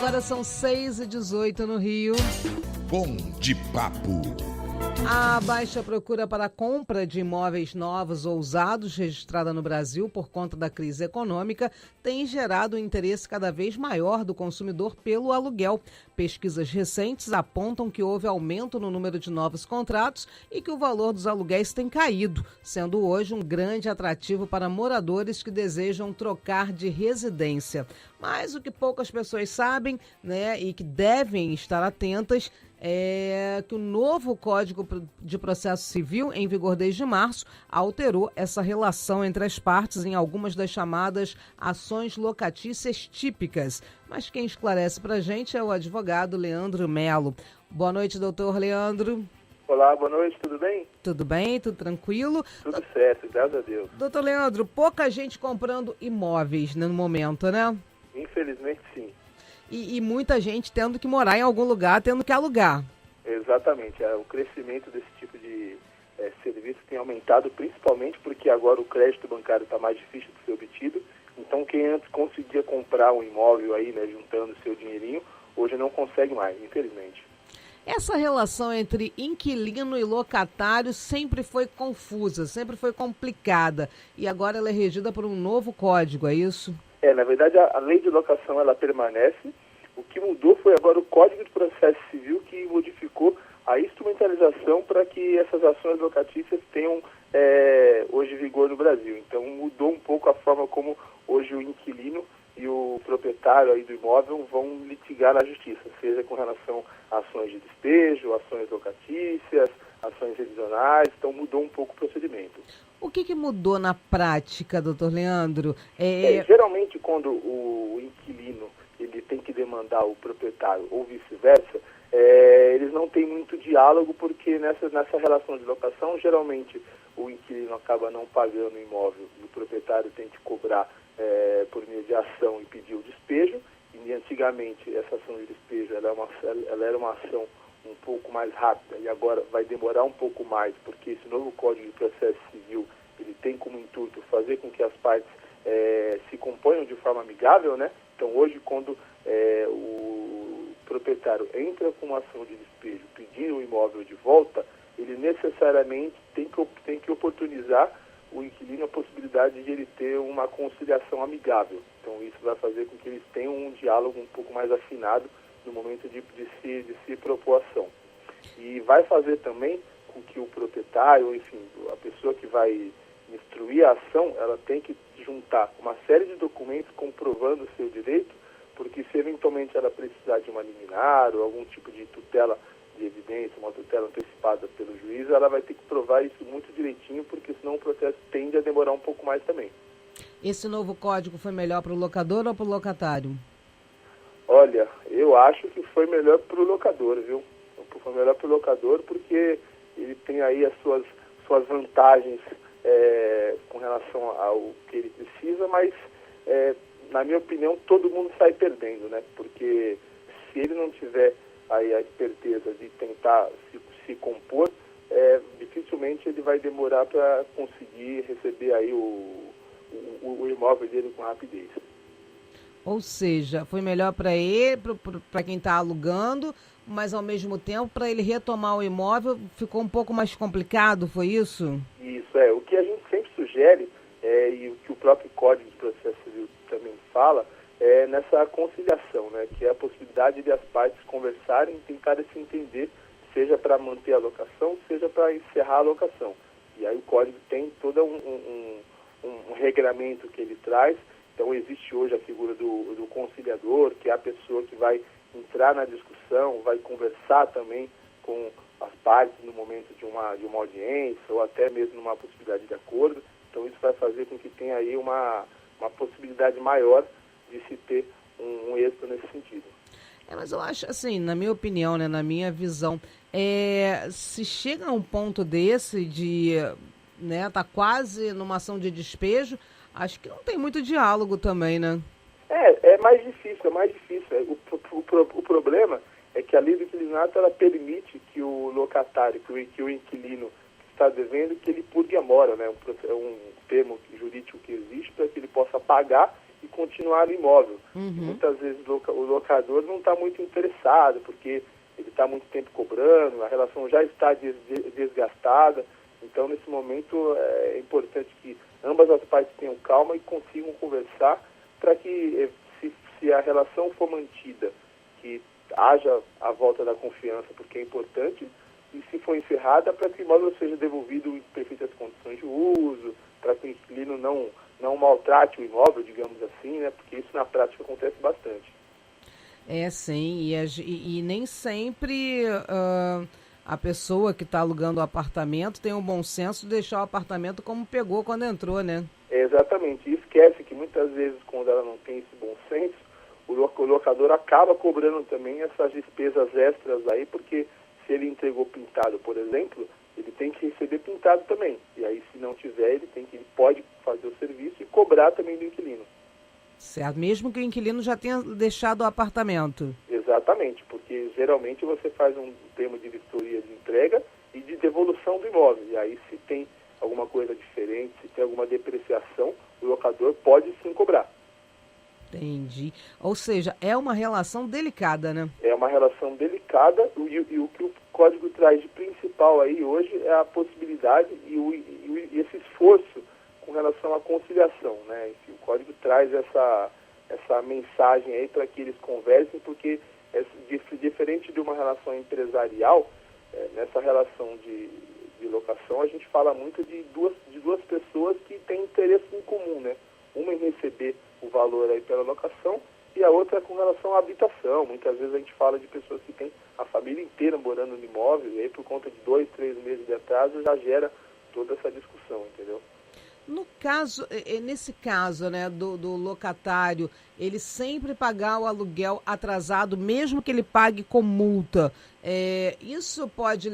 Agora são 6h18 no Rio. Bom de Papo. A baixa procura para a compra de imóveis novos ou usados registrada no Brasil por conta da crise econômica tem gerado um interesse cada vez maior do consumidor pelo aluguel. Pesquisas recentes apontam que houve aumento no número de novos contratos e que o valor dos aluguéis tem caído, sendo hoje um grande atrativo para moradores que desejam trocar de residência. Mas o que poucas pessoas sabem, né, e que devem estar atentas, é que o novo Código de Processo Civil, em vigor desde março, alterou essa relação entre as partes em algumas das chamadas ações locatícias típicas. Mas quem esclarece para a gente é o advogado Leandro Melo. Boa noite, doutor Leandro. Olá, boa noite, tudo bem? Tudo bem, tudo tranquilo? Tudo certo, graças a Deus. Doutor Leandro, pouca gente comprando imóveis, né, no momento, né? Infelizmente, sim. E muita gente tendo que morar em algum lugar, tendo que alugar. Exatamente. O crescimento desse tipo de serviço tem aumentado, principalmente porque agora o crédito bancário está mais difícil de ser obtido. Então, quem antes conseguia comprar um imóvel aí, né, juntando seu dinheirinho, hoje não consegue mais, infelizmente. Essa relação entre inquilino e locatário sempre foi confusa, sempre foi complicada. E agora ela é regida por um novo código, é isso? Na verdade, a lei de locação ela permanece. O que mudou foi agora o Código de Processo Civil, que modificou a instrumentalização para que essas ações locatícias tenham hoje vigor no Brasil. Então mudou um pouco a forma como hoje o inquilino e o proprietário aí do imóvel vão litigar na justiça, seja com relação a ações de despejo, ações locatícias, ações revisionais. Então mudou um pouco o procedimento. O que mudou na prática, doutor Leandro? Geralmente, quando o inquilino ele tem que demandar o proprietário ou vice-versa, eles não têm muito diálogo, porque nessa relação de locação, geralmente o inquilino acaba não pagando o imóvel e o proprietário tem que cobrar por mediação e pedir o despejo. E antigamente essa ação de despejo ela era uma ação um pouco mais rápida, e agora vai demorar um pouco mais, porque esse novo Código de Processo Civil ele tem como intuito fazer com que as partes se componham de forma amigável, né? Então hoje, quando o proprietário entra com uma ação de despejo pedindo o imóvel de volta, ele necessariamente tem que oportunizar o inquilino a possibilidade de ele ter uma conciliação amigável. Então isso vai fazer com que eles tenham um diálogo um pouco mais afinado no momento de se propor ação. E vai fazer também com que o proprietário, enfim, a pessoa que vai instruir a ação, ela tem que juntar uma série de documentos comprovando o seu direito, porque se eventualmente ela precisar de uma liminar ou algum tipo de tutela de evidência, uma tutela antecipada pelo juiz, ela vai ter que provar isso muito direitinho, porque senão o processo tende a demorar um pouco mais também. Esse novo código foi melhor para o locador ou para o locatário? Olha, eu acho que foi melhor para o locador, viu? Foi melhor para o locador porque ele tem aí as suas vantagens com relação ao que ele precisa, mas, na minha opinião, todo mundo sai perdendo, né? Porque se ele não tiver aí a esperteza de tentar se compor, dificilmente ele vai demorar para conseguir receber aí o imóvel dele com rapidez. Ou seja, foi melhor para ele, para quem está alugando, mas ao mesmo tempo, para ele retomar o imóvel, ficou um pouco mais complicado, foi isso? Isso, o que a gente sempre sugere, e o que o próprio Código de Processo Civil também fala, é nessa conciliação, né, que é a possibilidade de as partes conversarem e tentarem se entender, seja para manter a locação, seja para encerrar a locação. E aí o Código tem todo um regramento que ele traz. Então existe hoje a figura do conciliador, que é a pessoa que vai entrar na discussão, vai conversar também com as partes no momento de uma audiência, ou até mesmo numa possibilidade de acordo. Então isso vai fazer com que tenha aí uma possibilidade maior de se ter um êxito nesse sentido. Mas eu acho, assim, na minha opinião, né, na minha visão, se chega a um ponto desse de, né, tá quase numa ação de despejo, acho que não tem muito diálogo também, né? É mais difícil. O problema é que a lei do inquilinato ela permite que o locatário, que o inquilino que está devendo, que ele purgue a mora, né? É um termo jurídico que existe para que ele possa pagar e continuar no imóvel. Uhum. Muitas vezes o locador não está muito interessado, porque ele está muito tempo cobrando, a relação já está desgastada. Então, nesse momento, é importante que ambas as partes tenham calma e consigam conversar para que, se a relação for mantida, que haja a volta da confiança, porque é importante, e se for encerrada, para que o imóvel seja devolvido em perfeitas condições de uso, para que o inquilino não maltrate o imóvel, digamos assim, né? Porque isso na prática acontece bastante. É, sim, e nem sempre a pessoa que está alugando o apartamento tem o bom senso de deixar o apartamento como pegou quando entrou, né? Exatamente, e esquece que muitas vezes, quando ela não tem esse bom senso, o locador acaba cobrando também essas despesas extras aí, porque se ele entregou pintado, por exemplo, ele tem que receber pintado também. E aí, se não tiver, ele pode fazer o serviço e cobrar também do inquilino. Certo, mesmo que o inquilino já tenha deixado o apartamento. Exatamente, porque geralmente você faz um termo de vistoria de entrega e de devolução do imóvel. E aí, se tem alguma coisa diferente, se tem alguma depreciação, o locador pode sim cobrar. Entendi. Ou seja, é uma relação delicada, né? É uma relação delicada e o que o Código traz de principal aí hoje é a possibilidade e esse esforço com relação à conciliação, né? O Código traz essa mensagem aí para que eles conversem, porque diferente de uma relação empresarial, nessa relação de locação, a gente fala muito de duas pessoas que têm interesse em comum, né? Uma em receber o valor aí pela locação e a outra com relação à habitação. Muitas vezes a gente fala de pessoas que têm a família inteira morando no imóvel e aí por conta de 2, 3 meses de atraso já gera toda essa discussão, entendeu? No caso, nesse caso, né, do locatário, ele sempre pagar o aluguel atrasado, mesmo que ele pague com multa, isso pode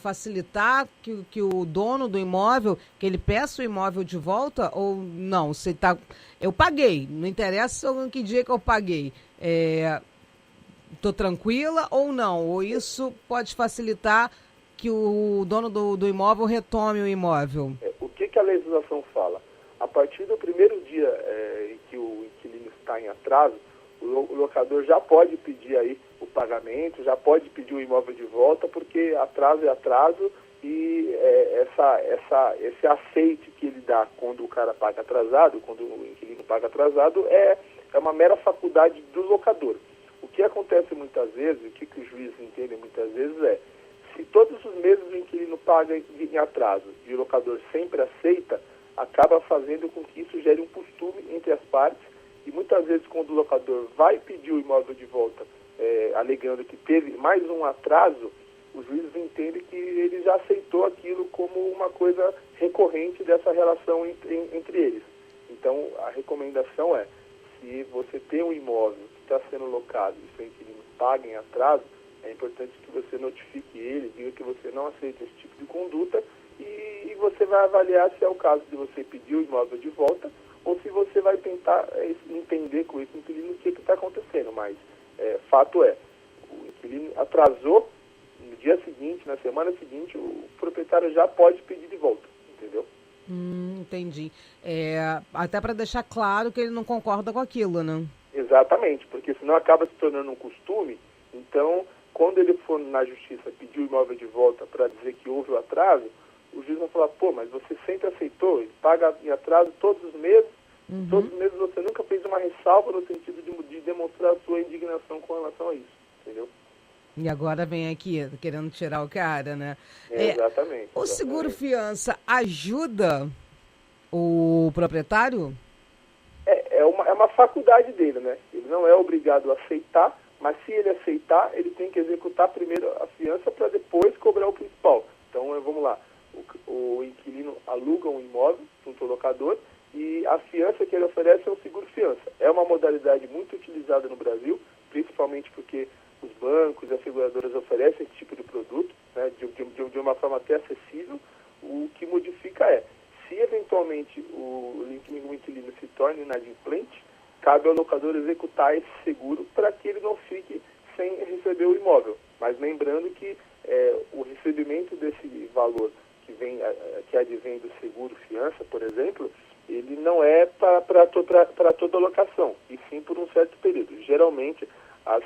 facilitar que o dono do imóvel, que ele peça o imóvel de volta ou não? Eu paguei, não interessa que dia que eu paguei, estou tranquila ou não? Ou isso pode facilitar que o dono do imóvel retome o imóvel? O que a legislação fala? A partir do primeiro dia em que o inquilino está em atraso, o locador já pode pedir aí o pagamento, já pode pedir o imóvel de volta, porque atraso é atraso e esse aceite que ele dá quando o cara paga atrasado, quando o inquilino paga atrasado, é uma mera faculdade do locador. O que acontece muitas vezes, o que os juízes entendem muitas vezes se todos os meses o inquilino paga em atraso e o locador sempre aceita, acaba fazendo com que isso gere um costume entre as partes e muitas vezes quando o locador vai pedir o imóvel de volta, alegando que teve mais um atraso, os juízes entendem que ele já aceitou aquilo como uma coisa recorrente dessa relação entre eles. Então, a recomendação se você tem um imóvel que está sendo locado e seu inquilino paga em atraso, é importante que você notifique ele, diga que você não aceita esse tipo de conduta e você vai avaliar se é o caso de você pedir o imóvel de volta ou se você vai tentar entender com esse inquilino o que está acontecendo. Mas fato o inquilino atrasou, no dia seguinte, na semana seguinte, o proprietário já pode pedir de volta, entendeu? Entendi. Até para deixar claro que ele não concorda com aquilo, né? Exatamente, porque senão acaba se tornando um costume. Então, quando ele for na justiça pedir o imóvel de volta para dizer que houve o atraso, o juiz vai falar, mas você sempre aceitou, ele paga em atraso todos os meses, todos os meses você nunca fez uma ressalva no sentido de demonstrar a sua indignação com relação a isso, entendeu? E agora vem aqui, querendo tirar o cara, né? Exatamente. O seguro-fiança ajuda o proprietário? É uma faculdade dele, né? Ele não é obrigado a aceitar, mas se ele aceitar, ele tem que executar primeiro a fiança para depois cobrar o principal. Então, vamos lá, o inquilino aluga um imóvel junto ao locador e a fiança que ele oferece é o seguro-fiança. É uma modalidade muito utilizada no Brasil, principalmente porque os bancos e as seguradoras oferecem esse tipo de produto, né, de uma forma até acessível. O que modifica se eventualmente o inquilino se torne inadimplente, cabe ao locador executar esse seguro para que ele não fique sem receber o imóvel. Mas lembrando que o recebimento desse valor que advém do seguro fiança, por exemplo, ele não é para toda a locação, e sim por um certo período. Geralmente, as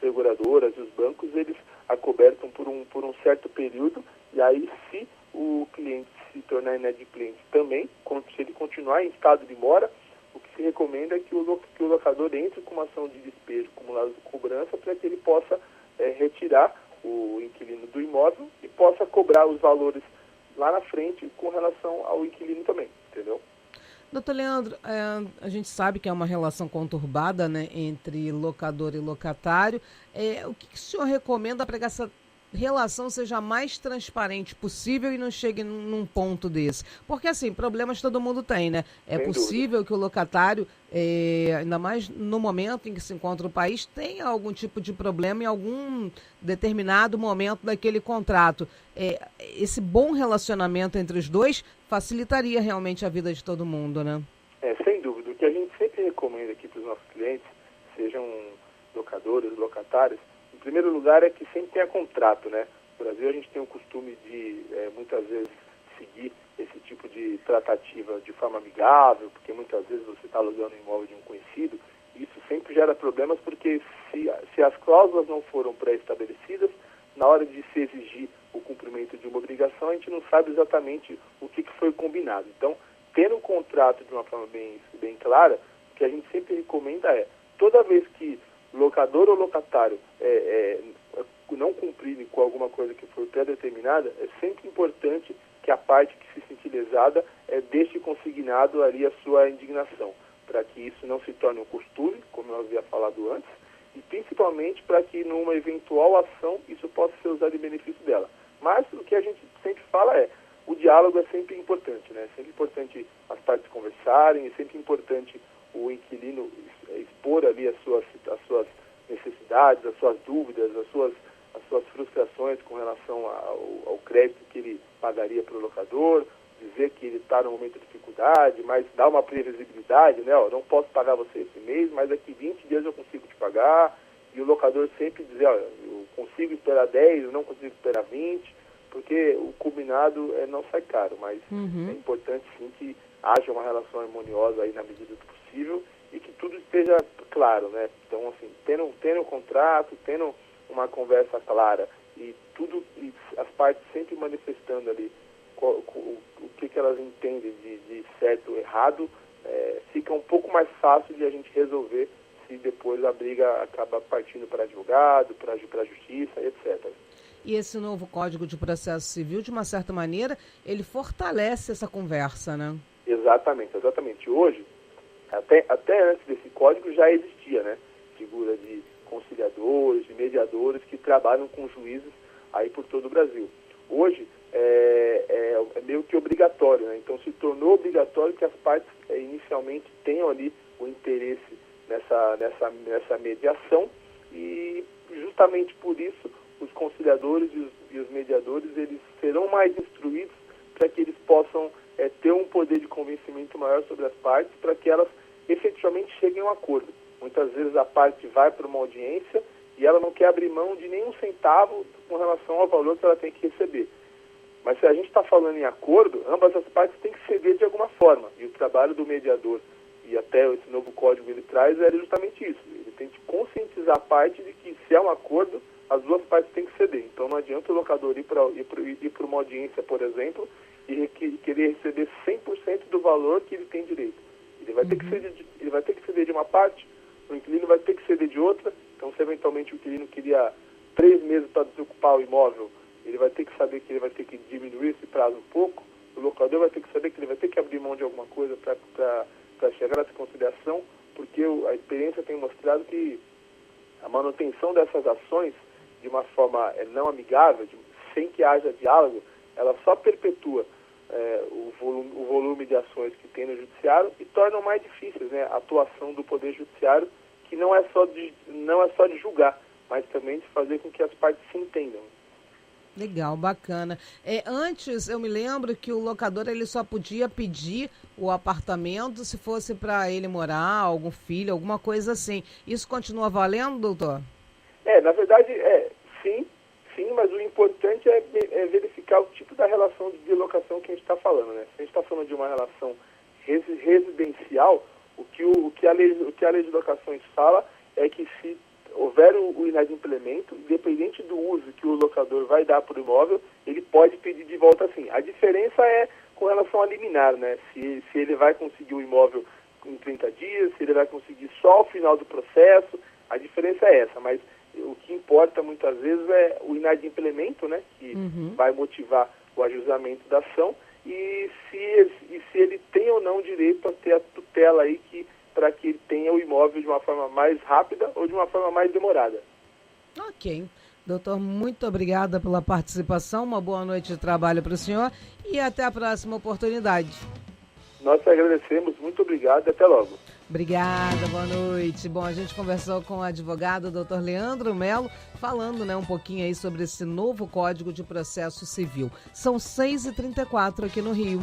seguradoras e os bancos, eles acobertam por um certo período, e aí se o cliente se tornar inadimplente também, se ele continuar em estado de mora, o que se recomenda é que o locador entre com uma ação de despejo acumulado de cobrança para que ele possa retirar o inquilino do imóvel e possa cobrar os valores lá na frente com relação ao inquilino também, entendeu? Doutor Leandro, a gente sabe que é uma relação conturbada, né, entre locador e locatário. O que o senhor recomenda para que essa relação seja a mais transparente possível e não chegue num ponto desse? Porque, assim, problemas todo mundo tem, né? É Sem possível dúvida que o locatário, ainda mais no momento em que se encontra o país, tenha algum tipo de problema em algum determinado momento daquele contrato. Esse bom relacionamento entre os dois facilitaria realmente a vida de todo mundo, né? Sem dúvida. O que a gente sempre recomenda aqui para os nossos clientes, sejam locadores, locatários, em primeiro lugar é que sempre tenha contrato, né? No Brasil a gente tem o costume de, muitas vezes, seguir esse tipo de tratativa de forma amigável, porque muitas vezes você está alugando um imóvel de um conhecido, e isso sempre gera problemas, porque se as cláusulas não foram pré-estabelecidas, na hora de se exigir o cumprimento de uma obrigação, a gente não sabe exatamente o que foi combinado. Então, tendo um contrato de uma forma bem clara, o que a gente sempre recomenda é, toda vez que locador ou locatário não cumprirem com alguma coisa que foi pré-determinada, é sempre importante que a parte que se sentir lesada deixe consignado ali a sua indignação, para que isso não se torne um costume, como eu havia falado antes, e principalmente para que numa eventual ação isso possa ser usado em benefício dela. Mas o que a gente sempre fala o diálogo é sempre importante, né? É sempre importante as partes conversarem, é sempre importante o inquilino expor ali as suas necessidades, as suas dúvidas, as suas frustrações com relação ao crédito que ele pagaria para o locador, dizer que ele está num momento de dificuldade, mas dar uma previsibilidade, né? Não posso pagar você esse mês, mas daqui 20 dias eu consigo te pagar. E o locador sempre dizer, eu consigo esperar 10, eu não consigo esperar 20, porque o combinado não sai caro, mas é importante sim que haja uma relação harmoniosa aí na medida do possível e que tudo esteja claro, né? Então, assim, tendo um contrato, tendo uma conversa clara e as partes sempre manifestando ali o que elas entendem de certo ou errado, fica um pouco mais fácil de a gente resolver se depois a briga acaba partindo para advogado, para a justiça, etc. E esse novo Código de Processo Civil, de uma certa maneira, ele fortalece essa conversa, né? Exatamente. Hoje, até antes desse código já existia, né? Figura de conciliadores, de mediadores que trabalham com juízes aí por todo o Brasil. Hoje é meio que obrigatório, né? Então se tornou obrigatório que as partes inicialmente tenham ali o interesse nessa mediação, e justamente por isso os conciliadores e os mediadores eles serão mais instruídos para que eles possam ter um poder de convencimento maior sobre as partes, para que elas efetivamente cheguem a um acordo. Muitas vezes a parte vai para uma audiência e ela não quer abrir mão de nenhum centavo com relação ao valor que ela tem que receber. Mas se a gente está falando em acordo, ambas as partes têm que ceder de alguma forma. E o trabalho do mediador, e até esse novo código ele traz, é justamente isso. Ele tem que conscientizar a parte de que, se é um acordo, as duas partes têm que ceder. Então não adianta o locador ir para uma audiência, por exemplo, e querer receber 100% do valor que ele tem direito. Ele vai ter que ceder de uma parte, o inquilino vai ter que ceder de outra. Então, se eventualmente o inquilino queria 3 meses para desocupar o imóvel, ele vai ter que saber que ele vai ter que diminuir esse prazo um pouco. O locador vai ter que saber que ele vai ter que abrir mão de alguma coisa para chegar nessa conciliação, porque a experiência tem mostrado que a manutenção dessas ações de uma forma não amigável, sem que haja diálogo, ela só perpetua o volume de ações que tem no judiciário e torna mais difíceis, né, a atuação do Poder Judiciário, que não é só de julgar, mas também de fazer com que as partes se entendam. Legal, bacana. Antes, eu me lembro que o locador ele só podia pedir o apartamento se fosse para ele morar, algum filho, alguma coisa assim. Isso continua valendo, doutor? Na verdade, sim, mas o importante é verificar o tipo da relação de locação que a gente está falando, né? Se a gente está falando de uma relação residencial, o que a lei de locações fala é que se houver o inadimplemento, independente do uso que o locador vai dar para o imóvel, ele pode pedir de volta sim. A diferença é com relação a liminar, né? Se ele vai conseguir o imóvel em 30 dias, se ele vai conseguir só ao final do processo, a diferença é essa, mas o que importa muitas vezes é o inadimplemento, né? Que vai motivar o ajuizamento da ação, e se ele tem ou não direito a ter a tutela aí para que ele tenha o imóvel de uma forma mais rápida ou de uma forma mais demorada. Ok. Doutor, muito obrigada pela participação, uma boa noite de trabalho para o senhor e até a próxima oportunidade. Nós te agradecemos, muito obrigado e até logo. Obrigada, boa noite. Bom, a gente conversou com o advogado Dr. Leandro Melo, falando um pouquinho aí sobre esse novo Código de Processo Civil. São 6h34 aqui no Rio.